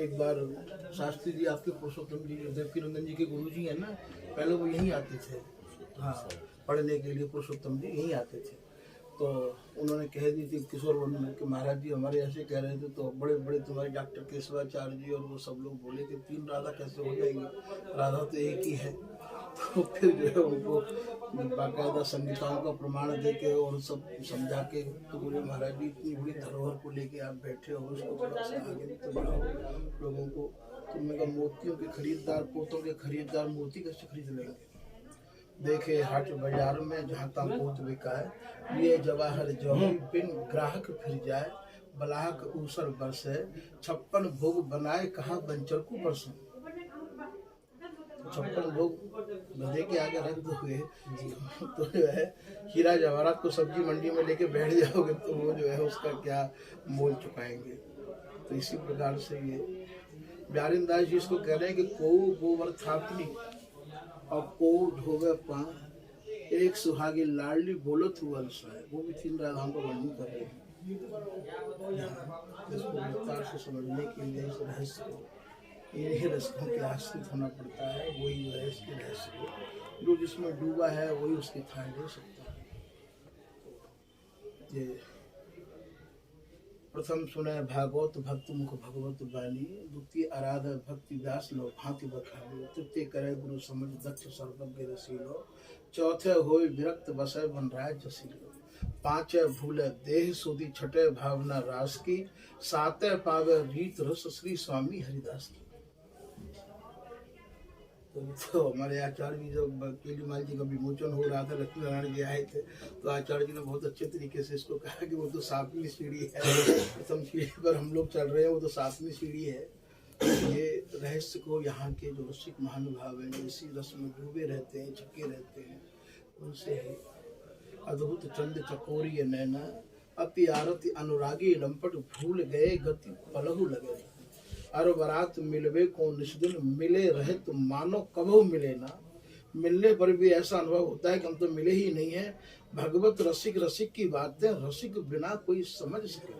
एक बार शास्त्री जी आपके पुरुषोत्तम जी देवकीनंदन जी के गुरु जी हैं ना, पहले वो यहीं आते थे, हाँ, पढ़ने के लिए पुरुषोत्तम जी यहीं आते थे। तो उन्होंने कह दी थी किशोर वन में कि महाराज जी हमारे ऐसे कह रहे थे, तो बड़े बड़े तुम्हारे डॉक्टर केशवाचार्य जी और वो सब लोग बोले कि 3 राधा कैसे हो जाएंगी, राधा तो एक ही है। तो फिर जो है उनको बाकायदा संगीताओं का प्रमाण दे के और सब समझा के तो बोले महाराज जी इतनी बड़ी धरोहर को लेके आप बैठे हो, उसको थोड़ा सा आगे भी तो बढ़ाओ लोगों को। तो मैं कहा मोतियों के खरीददार, पोतों के खरीददार मोती कैसे खरीद लेंगे। देखे हाट बाजार में जहाँ तक पोत बिका है, ये जवाहर जौहरी बिन ग्राहक फिर जाए, बलाहक ऊसर बरसे, 56 भोग बनाए कहा बंचर को बरसों। 56 भोग गधे के आगे रख दोगे तो जो है हीरा जवाहरात को सब्जी मंडी में लेके बैठ जाओगे तो वो जो है उसका क्या मोल चुकाएंगे। तो इसी प्रकार से ये ब्यारीन दास जी इसको कह रहे हैं कि को गोबर थापनी और को ढोवे पान, एक सुहागी लाडली बोलत हुआ है। वो भी 3 राधाओं का वर्णन कर रहे हैं। इसको विस्तार से समझने के लिए इस रहस्य को इन्हीं रस्कों के आश्रित होना पड़ता है। वही जो है इसके रहस्य को जो जिसमें डूबा है वही उसकी थाह ले सकता है। ये प्रथम सुने भागवत भक्त मुख भगवत बानी, द्वितीय आराध भक्ति दास लो भांति बखानी, तृतीय करे गुरु समझ दक्ष सर्वज्ञ रसीलो, चौथे होय विरक्त बसय बन राज जसीलो, पांचे भूले देह सुधी, छठे भावना रास की, साते पावे रीत रस श्री स्वामी हरिदास की। तो हमारे आचार्य जी जब केलीमाल जी का विमोचन हो रहा था, लक्ष्मी नारायण जी आए थे, तो आचार्य जी ने बहुत अच्छे तरीके से इसको कहा कि वो तो 7वीं सीढ़ी है, प्रथम सीढ़ी पर हम लोग चल रहे हैं, वो तो 7वीं सीढ़ी है। ये रहस्य को यहाँ के जो रसिक महानुभाव हैं, जो इसी रस में डूबे रहते हैं, चिपके रहते हैं, उनसे अद्भुत चंद चकोरी नैना, अति आरती अनुरागी लंपट भूल गए गति पलहु लगे, अर बरात मिलवे को निष्दिन मिले रहे तो मानो कबहू मिले ना, मिलने पर भी ऐसा अनुभव होता है कि हम तो मिले ही नहीं है। भगवत रसिक रसिक की बातें रसिक बिना कोई समझ सके।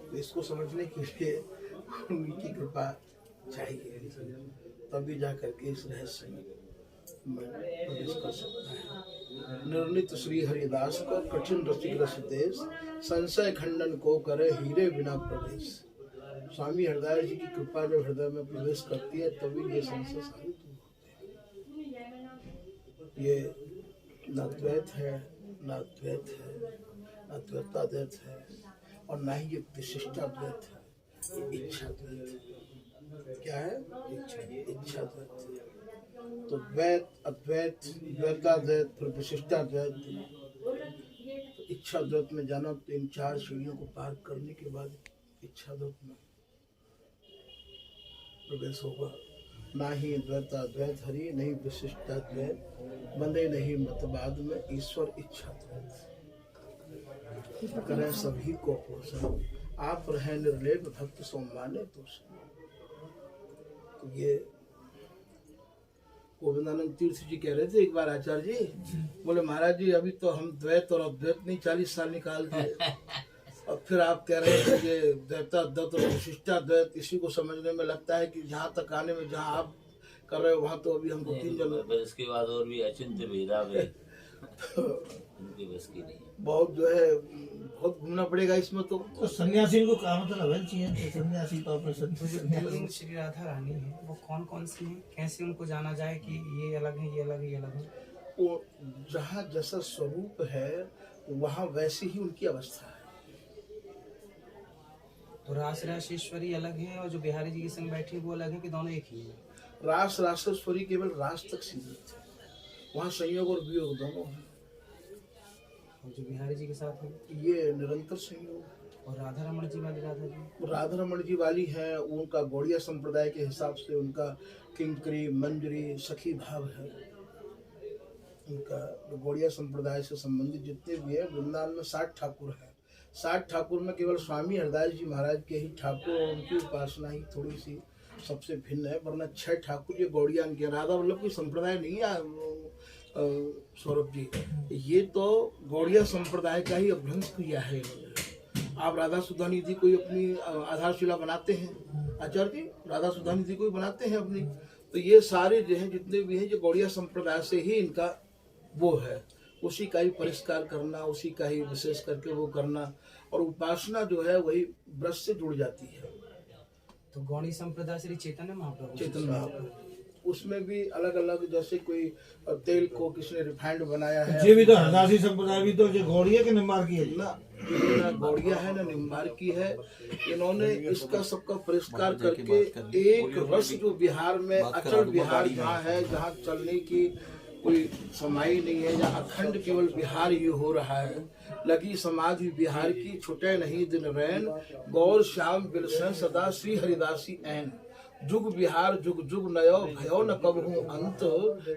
तो इसको समझने के लिए उनकी कृपा चाहिए, तभी जा करके इस रहस्य में प्रवेश कर सकता है। निर्णित श्री हरिदास को कठिन रसिक रस देश, संशय खंडन को करे हीरे बिना प्रवेश। स्वामी हरिदास जी की कृपा जब हृदय में प्रवेश करती है तभी ये संशय सारे दूर होते हैं। ये न द्वैत है, न द्वैत है, न द्वैताद्वैत है, और न ही ये विशिष्टाद्वैत है, ये इच्छा द्वैत है। क्या है? इच्छा द्वैत। तो द्वैत, अद्वैत, द्वैताद्वैत, फिर विशिष्टाद्वैत। इच्छा द्वैत में जाना तो इन 4 सीढ़ियों को पार करने के बाद इच्छा द्वैत में प्रवेश होगा। ना ही द्वैताद्वैत हरि, नहीं विशिष्टाद्वैत, बंधे नहीं मतवाद में, ईश्वर इच्छा द्वैत। करें सभी को पोषण, आप रहे निर्लेप भक्त सो माने तो। ये गोविंदानंद तीर्थ जी कह रहे थे एक बार आचार्य जी, बोले महाराज जी अभी तो हम द्वैत और अद्वैत नहीं 40 साल निकाल दिए, और फिर आप कह रहे हैं कि ये द्वैताद्वैत और विशिष्टाद्वैत, इसी को समझने में लगता है कि जहाँ तक आने में जहाँ आप कर रहे हो वहाँ तो अभी हमको 3 जन। इसके बाद और भी अचिंत्य भेदाभेद उनकी बस की नहीं, बहुत जो है बहुत घूमना पड़ेगा इसमें। तो सन्यासी को काम तो लगना चाहिए, सन्यासी का ऑपरेशन। श्री राधा रानी है वो कौन कौन सी हैं, कैसे उनको जाना जाए कि ये अलग है, ये अलग है, ये अलग है? वो जहाँ जैसा स्वरूप है वहाँ वैसी ही उनकी अवस्था है। तो रास राशेश्वरी अलग है और जो बिहारी जी के संग बैठी वो अलग है कि दोनों एक ही है? रास रासेश्वरी केवल रास तक सीमित है, वहाँ संयोग और वियोग दोनों है। और जो बिहारी जी के साथ है ये निरंतर संयोग। और राधा रमण जी वाली राधा जी, राधा रमण जी वाली है, उनका गौड़िया संप्रदाय के हिसाब से उनका किंकरी मंजरी सखी भाव है। उनका गौड़िया संप्रदाय से संबंधित जितने भी है, वृंदावन में 60 ठाकुर है। 60 ठाकुर में केवल स्वामी हरिदास जी महाराज के ही ठाकुर और उनकी उपासना ही थोड़ी सी सबसे भिन्न है, वरना 6 ठाकुर ये गौड़िया के। राधा वल्लभ कोई संप्रदाय नहीं है सौरभ जी, ये तो गौड़िया संप्रदाय का ही अभ्रंश किया है इन्होंने। आप राधा सुधानिधि कोई अपनी आधारशिला बनाते हैं, आचार्य जी राधा सुधानिधि कोई बनाते हैं अपनी, तो ये सारे जो हैं जितने भी हैं जो गौड़िया संप्रदाय से ही इनका वो है, उसी का ही परिष्कार करना, उसी का ही विशेष करके वो करना, और उपासना जो है वही व्रत से जुड़ जाती है। तो गौड़ी संप्रदाय श्री चैतन्य महाप्रभु चेतन महाप्रभु उसमें भी अलग अलग, जैसे कोई तेल को किसने रिफाइंड बनाया है, ये भी तो हरदासी संप्रदाय भी तो जो गौड़िया के निम्बार की है जी। ना गौड़िया है ना निम्बार की है। इन्होंने इसका सबका परिष्कार करके एक रस जो बिहार में अचल बिहार जहाँ है, जहाँ चलने की कोई समाई नहीं है, जहाँ अखंड केवल बिहार ही हो रहा है, लगी समाधि बिहार की छुटे नहीं दिन रैन, गौर श्याम बिलसन सदा श्री हरिदासी ऐन, जुग बिहार जुग जुग नयो भयो न कब हूँ अंत,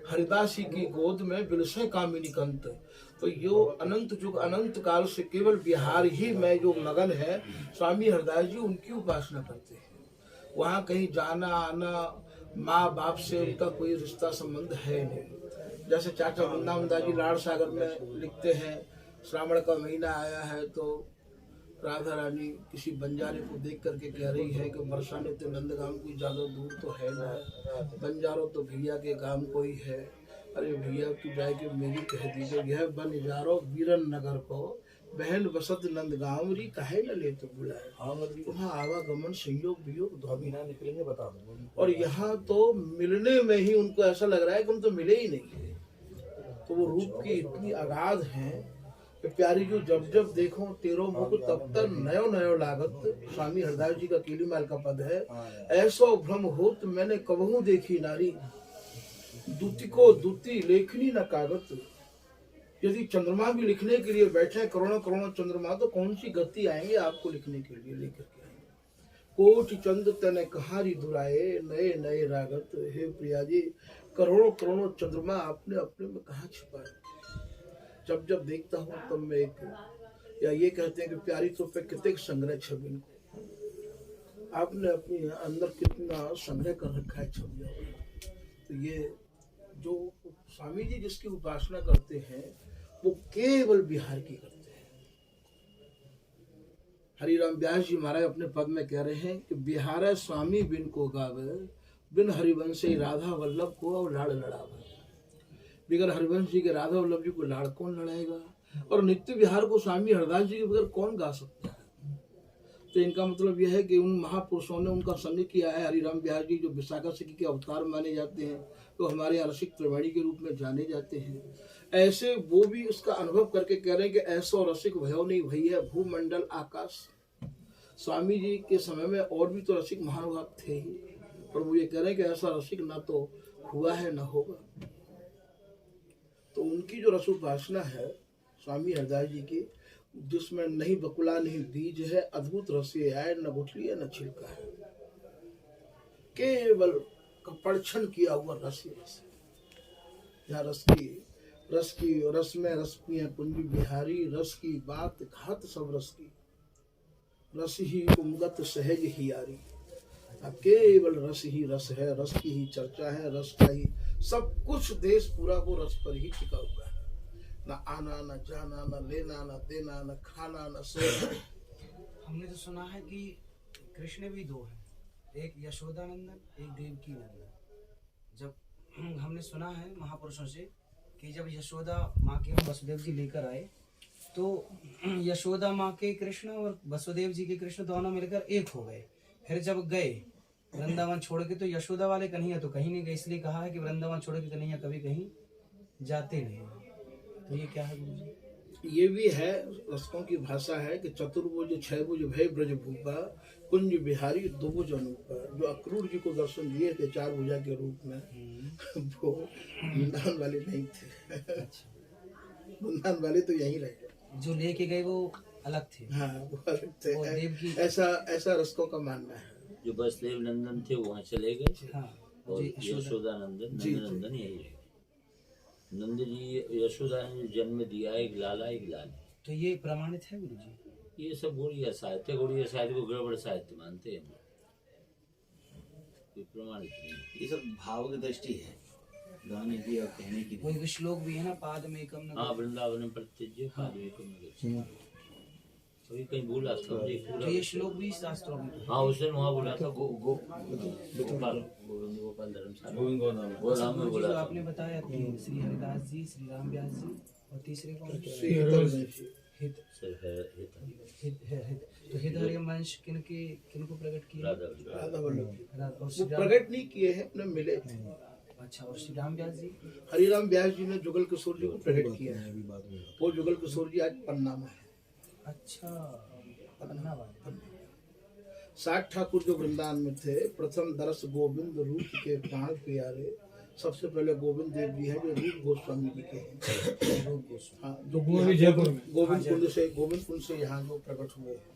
हरिदासी की गोद में बिलसे कामिनी कंत। तो यो अनंत जुग अनंत काल से केवल बिहार ही में जो मगन है, स्वामी हरिदास जी उनकी उपासना करते हैं। वहाँ कहीं जाना आना, माँ बाप से उनका कोई रिश्ता संबंध है नहीं। जैसे चाचा वृंदावन दास जी लाड़ सागर में लिखते हैं, श्रावण का महीना आया है तो राधा रानी किसी बंजारे को देख करके कह रही है कि बरसाने तो नंदगाम कोई ज्यादा दूर तो है ना, बंजारो तो भैया के काम कोई है। अरे भैया तू जाए के मेरी कह दीजिए, यह बन जारो वीरन नगर को, बहन बसत नंदगांव री कहे न ले तो बुलाए, वहाँ आवागमन संयोग वियोग धोबी ना निकलेंगे बता दो। और यहाँ तो मिलने में ही उनको ऐसा लग रहा है कि हम तो मिले ही नहीं है। तो वो रूप की इतनी अगाध है कि प्यारी जो जब जब देखो तेरो मुख तब तक नयो नयो लागत। स्वामी हरदास जी का कीलीमाल का पद है, ऐसो भ्रम होत मैंने कबहू देखी नारी, दूती को दूती लेखनी न कागत। यदि चंद्रमा भी लिखने के लिए बैठे करोड़ों करोड़ों चंद्रमा, तो कौन सी गति आएंगे आपको लिखने के लिए लेकर के आएंगे। कोटि चंद तने कहारी दुराए नए नए रागत। हे प्रिया जी, करोड़ों करोड़ों चंद्रमा आपने अपने में कहाँ छिपाए। जब जब देखता हूँ तब मैं एक, या ये कहते हैं कि प्यारी तो पे कितने संग्रह छवि को आपने अपने अंदर कितना संग्रह कर रखा है छवियों। तो ये जो स्वामी जी जिसकी उपासना करते हैं वो केवल बिहार की करते हैं। हरिराम व्यास जी महाराज अपने पद में कह रहे हैं कि बिहार स्वामी बिन को गावे, बिन हरिवंश राधा वल्लभ को और लाड़ लड़ावे। बगैर हरिवंश जी के राधा वल्लभ जी को लाड़ कौन लड़ाएगा, और नित्य बिहार को स्वामी हरदास जी के बगैर कौन गा सकता है। तो इनका मतलब यह है कि उन महापुरुषों ने उनका संग किया है। हरिराम व्यास जी जो विशाखा सखी के अवतार माने जाते हैं, तो हमारे यहाँ रसिक त्रिवेणी के रूप में जाने जाते हैं। ऐसे वो भी उसका अनुभव करके कह रहे हैं कि ऐसो रसिक भयो नहीं भैया भूमंडल आकाश। स्वामी जी के समय में और भी तो रसिक महानुभाव थे ही, पर वो ये कह रहे हैं कि ऐसा रसिक ना तो हुआ है ना होगा। तो उनकी जो रसोपासना है स्वामी हरदास जी की, जिसमें नहीं बकुला नहीं बीज है, अद्भुत रसे आए, न गुठली है न छिलका है, केवल कपड़छन किया हुआ रस ही रस है। यहाँ रस में रस पिए कुंज बिहारी, रस की बात घात सब रस की, रस ही उमगत सहज ही यारी। अब केवल रस ही रस है, रस की ही चर्चा है, रस का ही सब कुछ देश पूरा वो रस पर ही टिका हुआ है। न आना न जाना, न लेना न देना, न खाना न सोना। हमने तो सुना है कि कृष्ण भी दो हैं, एक यशोदानंदन एक देवकी नंदन। जब हमने सुना है महापुरुषों से कि जब यशोदा माँ के वसुदेव जी लेकर आए, तो यशोदा माँ के कृष्ण और वसुदेव जी के कृष्ण दोनों मिलकर एक हो गए। फिर जब गए वृंदावन छोड़ के, तो यशोदा वाले कन्हैया तो कहीं नहीं गए, इसलिए कहा है कि वृंदावन छोड़ के कन्हैया कभी कहीं जाते नहीं। तो ये क्या है गुरु जी? ये भी है, रसकों की भाषा है कि चतुर्भुज छह भुज भय ब्रज भूपा, कुंज बिहारी दुभुज अनूपा। जो अक्रूर जी को दर्शन दिए थे चार भुजा के रूप में, वो वृंदावन वाले नहीं थे। वृंदावन वाले तो यहीं रह गए, जो लेके गए वो अलग थे। हाँ वो अलग थे। वो देवकी ऐसा रसकों का मानना है। जो वसुदेव नंदन थे वहाँ चले गए, हाँ, और यशोदा नंदन नंदन यही रहे। नंद जी यशोदा ने जन्म दिया एक लाला एक लाली। तो ये प्रमाणित है गुरु जी? ये सब गौड़िया साहित्य को गड़बड़ साहित्य मानते हैं, कोई प्रमाणित नहीं। ये सब भाव की दृष्टि है, गाने की और कहने की। कोई श्लोक भी है ना, पाद में कम हाँ, वृंदावन प्रत्यज्य पाद में कम। तो ये कहीं बोला था मुझे पूरा तो ये श्लोक भी शास्त्रों में है। हाँ उस दिन वहाँ बोला था गोपाल गोविंद गोपाल धर्मशाला वो नाम में बोला जो था आपने बताया कि श्री हरिदास जी, श्री राम व्यास जी और तीसरे कौन? श्री हरिवंश जी। हित सिर्फ हित तो हित हरिवंश किनको प्रकट किया? राधा वल्लभ। राधा वल्लभ जी और वो श्री राम, प्रकट नहीं किए हैं, अपने मिले थे। अच्छा, और श्री राम व्यास जी? हरिराम व्यास जी ने जुगल किशोर जी को प्रकट किया है। वो जुगल किशोर जी आज पन्ना में है। अच्छा, पन्ना वाले। 60 ठाकुर जो वृंदावन में थे, प्रथम दरस गोविंद रूप के प्राण प्यारे। सबसे पहले गोविंद देव जी हैं जो रूप गोस्वामी जी के हैं। हाँ, जो वो भी जयपुर में। गोविंद कुंड से यहाँ जो प्रकट हुए हैं।